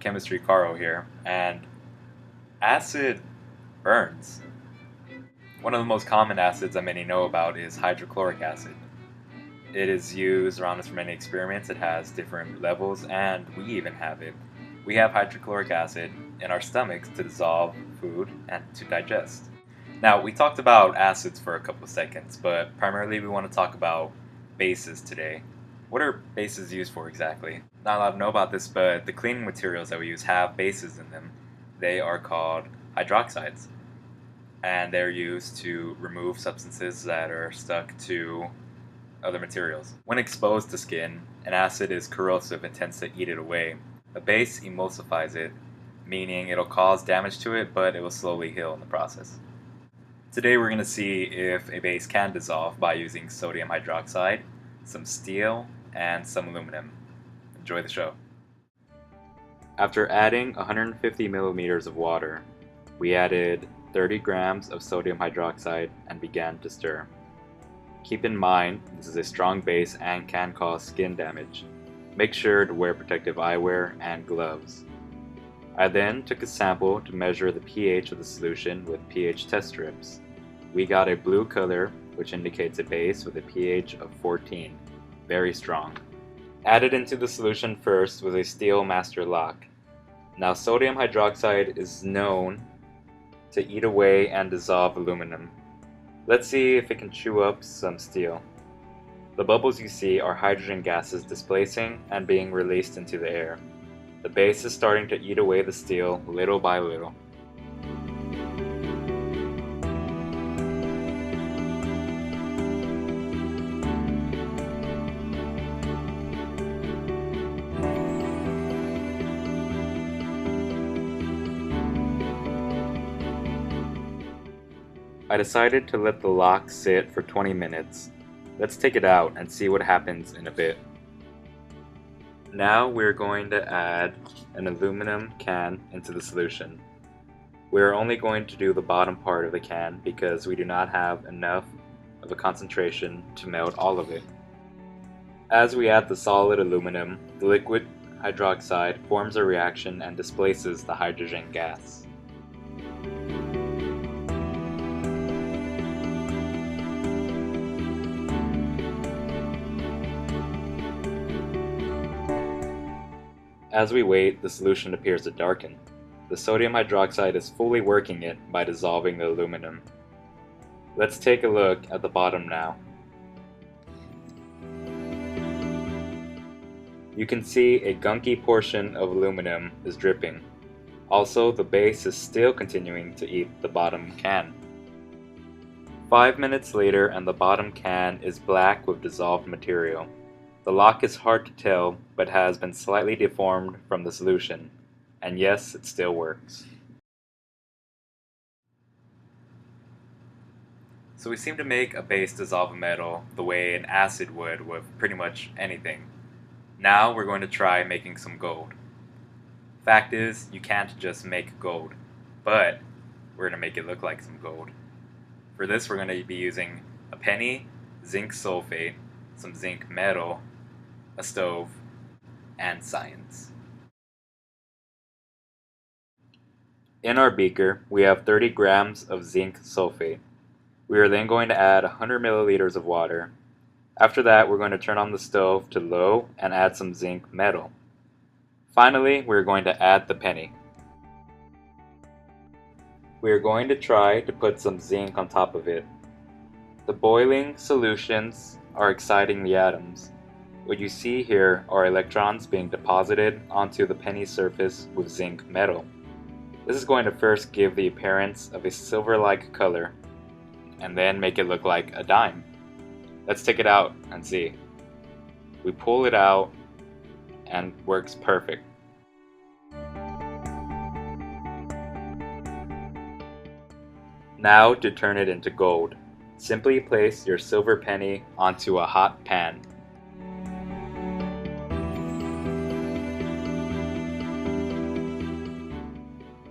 Chemistry Caro here, and acid burns. One of the most common acids that many know about is hydrochloric acid. It is used around us for many experiments. It has different levels, and we even have it. We have hydrochloric acid in our stomachs to dissolve food and to digest. Now, we talked about acids for a couple of seconds, but primarily we want to talk about bases today. What are bases used for exactly? Not a lot know about this, but the cleaning materials that we use have bases in them. They are called hydroxides, and they're used to remove substances that are stuck to other materials. When exposed to skin, an acid is corrosive and tends to eat it away. A base emulsifies it, meaning it'll cause damage to it, but it will slowly heal in the process. Today we're going to see if a base can dissolve by using sodium hydroxide, some steel, and some aluminum. Enjoy the show. After adding 150 milliliters of water, we added 30 grams of sodium hydroxide and began to stir. Keep in mind, this is a strong base and can cause skin damage. Make sure to wear protective eyewear and gloves. I then took a sample to measure the pH of the solution with pH test strips. We got a blue color, which indicates a base with a pH of 14, very strong. Add it into the solution first with a steel master lock. Now, sodium hydroxide is known to eat away and dissolve aluminum. Let's see if it can chew up some steel. The bubbles you see are hydrogen gases displacing and being released into the air. The base is starting to eat away the steel little by little. I decided to let the lock sit for 20 minutes. Let's take it out and see what happens in a bit. Now we're going to add an aluminum can into the solution. We're only going to do the bottom part of the can because we do not have enough of a concentration to melt all of it. As we add the solid aluminum, the liquid hydroxide forms a reaction and displaces the hydrogen gas. As we wait, the solution appears to darken. The sodium hydroxide is fully working it by dissolving the aluminum. Let's take a look at the bottom now. You can see a gunky portion of aluminum is dripping. Also, the base is still continuing to eat the bottom can. 5 minutes later and the bottom can is black with dissolved material. The lock is hard to tell, but has been slightly deformed from the solution. And yes, it still works. So we seem to make a base dissolve a metal the way an acid would with pretty much anything. Now we're going to try making some gold. Fact is, you can't just make gold, but we're going to make it look like some gold. For this, we're going to be using a penny, zinc sulfate, some zinc metal, a stove, and science. In our beaker, we have 30 grams of zinc sulfate. We are then going to add 100 milliliters of water. After that, we're going to turn on the stove to low and add some zinc metal. Finally, we're going to add the penny. We are going to try to put some zinc on top of it. The boiling solutions are exciting the atoms. What you see here are electrons being deposited onto the penny surface with zinc metal. This is going to first give the appearance of a silver-like color, and then make it look like a dime. Let's take it out and see. We pull it out, and works perfect. Now to turn it into gold, simply place your silver penny onto a hot pan.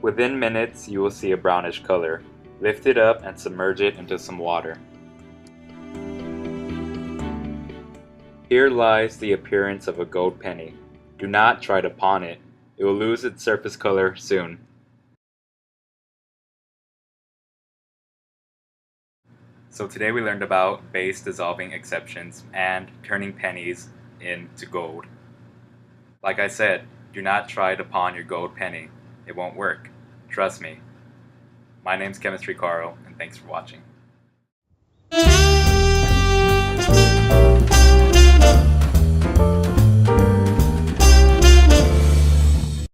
Within minutes, you will see a brownish color. Lift it up and submerge it into some water. Here lies the appearance of a gold penny. Do not try to pawn it. It will lose its surface color soon. So today we learned about base dissolving exceptions and turning pennies into gold. Like I said, do not try to pawn your gold penny. It won't work. Trust me. My name's Chemistry Carl, and thanks for watching.